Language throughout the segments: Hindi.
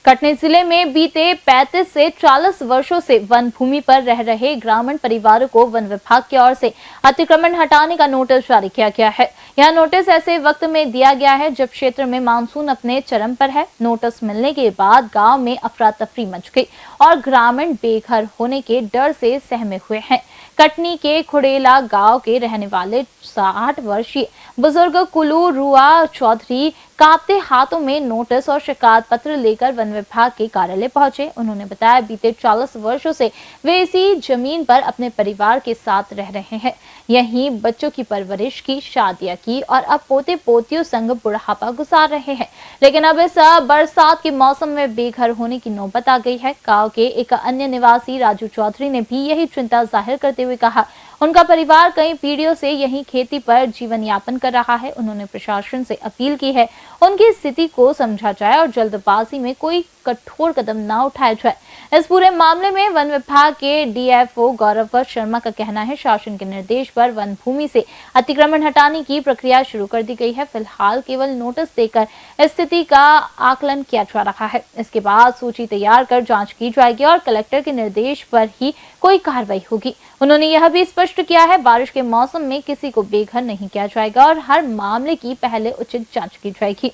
कटनी जिले में बीते 35 से 40 वर्षों से वन भूमि पर रह रहे ग्रामीण परिवारों को वन विभाग की ओर से अतिक्रमण हटाने का नोटिस जारी किया गया है। यह नोटिस ऐसे वक्त में दिया गया है जब क्षेत्र में मानसून अपने चरम पर है। नोटिस मिलने के बाद गांव में अफरा तफरी मच गई और ग्रामीण बेघर होने के डर से सहमे हुए हैं। कटनी के खुड़ेला गांव के रहने वाले 60 वर्षीय बुजुर्ग कुलू रुआ चौधरी कांपते हाथों में नोटिस और शिकायत पत्र लेकर वन विभाग के कार्यालय पहुंचे। उन्होंने बताया बीते 40 वर्षों से वे इसी जमीन पर अपने परिवार के साथ रह रहे हैं। यहीं बच्चों की परवरिश की, शादियां की और अब पोते पोतियों संग बुढ़ापा गुजार रहे हैं। लेकिन अब इस बरसात के मौसम में बेघर होने की नौबत आ गई है। गांव के एक अन्य निवासी राजू चौधरी ने भी यही चिंता जाहिर करते हुए कहा, उनका परिवार कई पीढ़ियों से यही खेती पर जीवन यापन कर रहा है। उन्होंने प्रशासन से अपील की है उनकी स्थिति को समझा जाए और जल्दबाजी में कोई कठोर कदम न उठाया जाए। इस पूरे मामले में वन विभाग के डीएफओ गौरव शर्मा का कहना है, शासन के निर्देश पर वन भूमि से अतिक्रमण हटाने की प्रक्रिया शुरू कर दी गई है। फिलहाल केवल नोटिस देकर स्थिति का आकलन किया जा रहा है। इसके बाद सूची तैयार कर जांच की जाएगी और कलेक्टर के निर्देश पर ही कोई कार्रवाई होगी। उन्होंने यह भी स्पष्ट किया है, बारिश के मौसम में किसी को बेघर नहीं किया जाएगा और हर मामले की पहले उचित जांच की जाएगी।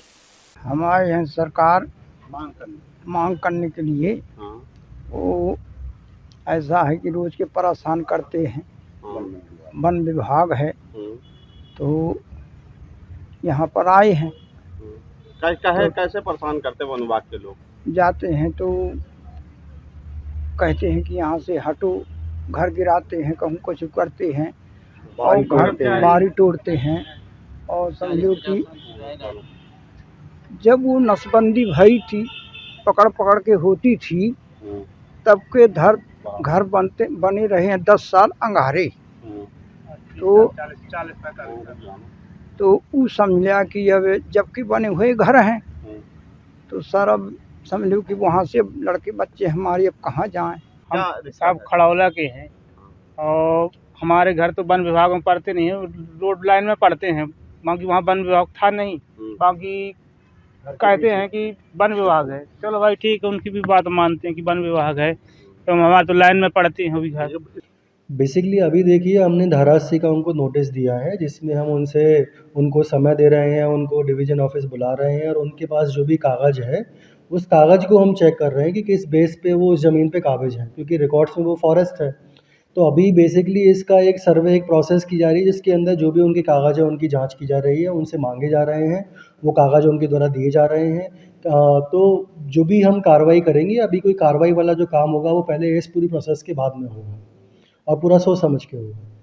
हमारे यहाँ सरकार मांग करने के लिए वो ऐसा है कि रोज के परेशान करते हैं। वन विभाग है तो यहाँ पर आए हैं। कैसे परेशान करते वन विभाग के लोग? जाते हैं तो कहते हैं कि यहाँ से हटो, घर गिराते हैं, कहूँ कुछ करते हैं और घर बारी तोड़ते हैं। और समझो कि जब वो नसबंदी भई थी, पकड़ पकड़ के होती थी, तब के घर बने रहे हैं 10 साल अंगारे। तो वो समझ लिया कि अब जबकि बने हुए घर हैं तो सर अब समझ लो कि वहाँ से लड़के बच्चे हमारे अब कहाँ जाएं। हम सब खड़ौला के हैं और हमारे घर तो वन विभाग में पड़ते नहीं है, रोड लाइन में पड़ते हैं। बाकी वहाँ वन विभाग था नहीं, बाकी कहते हैं कि वन विभाग है। चलो भाई ठीक है, उनकी भी बात मानते हैं कि वन विभाग है, तो हमारे तो लाइन में पड़ते हैं भी घर। बेसिकली अभी देखिए हमने धारा 80 का उनको नोटिस दिया है, जिसमें हम उनको समय दे रहे हैं, उनको डिवीज़न ऑफिस बुला रहे हैं और उनके पास जो भी कागज़ है उस कागज़ को हम चेक कर रहे हैं कि किस बेस पे वो उस ज़मीन पे काबिज है, क्योंकि रिकॉर्ड्स में वो फॉरेस्ट है। तो अभी बेसिकली इसका एक सर्वे, एक प्रोसेस की जा रही है, जिसके अंदर जो भी उनके कागज़ है उनकी जांच की जा रही है, उनसे मांगे जा रहे हैं, वो कागज़ उनके द्वारा दिए जा रहे हैं। तो जो भी हम कार्रवाई करेंगे, अभी कोई कार्रवाई वाला जो काम होगा वो पहले इस पूरी प्रोसेस के बाद में होगा और पूरा सोच समझ के होगा।